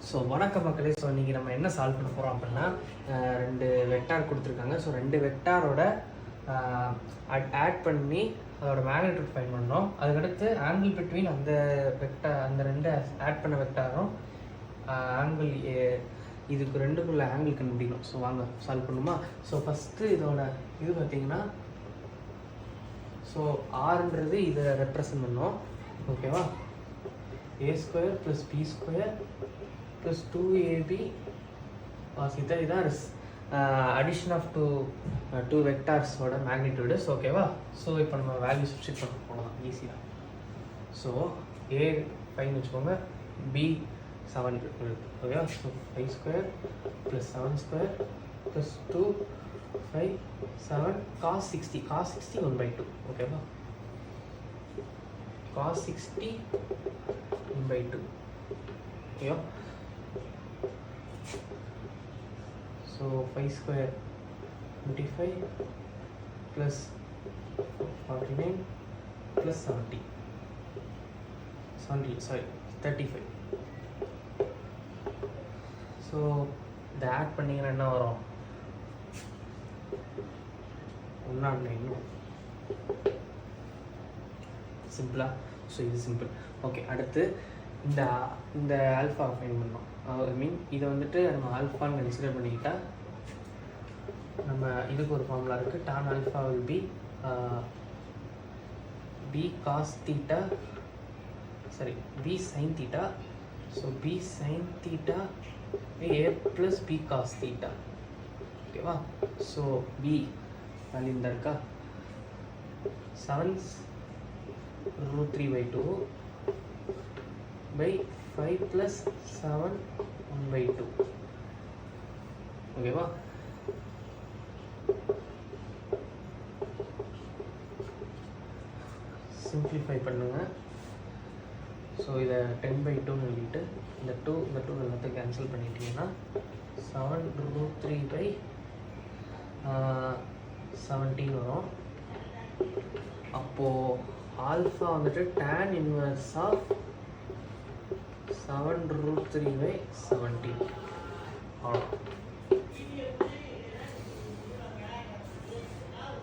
So வணக்கம் மக்களே. So இன்றைக்கி நம்ம என்ன சால்வ் பண்ண போகிறோம் அப்படின்னா, ரெண்டு வெக்டார் கொடுத்துருக்காங்க. ஸோ ரெண்டு வெக்டாரோட ஆட் பண்ணி அதோட மேக்னிட்யூட் ஃபைண்ட் பண்ணோம். அதுக்கடுத்து ஆங்கிள் பிட்வீன் அந்த ரெண்டு ஆட் பண்ண வெக்டாரும் ஆங்கிள் இதுக்கு ரெண்டுக்குள்ள ஆங்கிள் கண்டுபிடிக்கணும். ஸோ வாங்க சால்வ் பண்ணுமா. ஸோ ஃபஸ்ட்டு இதோட இது பார்த்திங்கன்னா, ஸோ ஆர்ன்றது இதை ரெப்ரசன்ட் பண்ணோம். ஓகேவா? a² + b² + 2ab cos θ. இதான் அடிஷன் ஆஃப் டூ வெக்டார்ஸோட மேக்னிடியூடு. ஸோ ஓகேவா? ஸோ இப்போ நம்ம வேல்யூ சப்ஸ்டிட் பண்ண போகலாம் ஈஸியாக. ஸோ a 5 வச்சுக்கோங்க, b 7 ஓகேவா? ஸோ 5² + 7² + 2 5 7 cos 60 1/2 ஓகேவா? cos 60 1/2 ஓகேவா? ஸோ 5² 25 + 49 + 70 35. ஸோ இதை ஆட் பண்ணிங்கன்னா என்ன வரும்? இன்னும் சிம்பிளா. ஸோ இது சிம்பிள். ஓகே, அடுத்து இந்த ஆல்ஃபா ஃபைண்ட் பண்ணோம். ஐ மீன் இதை வந்துட்டு நம்ம ஆல்ஃபான்னு கன்சிடர் பண்ணிக்கிட்டா நம்ம இதுக்கு ஒரு ஃபார்முலா இருக்குது. tan alpha will be b cos θ b sin θ. So b sin θ a + b cos θ ஓகேவா? ஸோ b வேல்யூ இந்த இருக்கா, 7√3/2 by 5 + 7 1/2 ஓகேவா? சிம்பிளிஃபை பண்ணுங்க. ஸோ இதை 10/2 எழுதிட்டு இந்த 2 எல்லாத்தையும் கேன்சல் பண்ணிட்டீங்கன்னா 7√3/17 வரும். அப்போது ஆல்ஃபா வந்துட்டு tan இன்வர்ஸ் ஆஃப் 7√3/17 அவ்வளோ.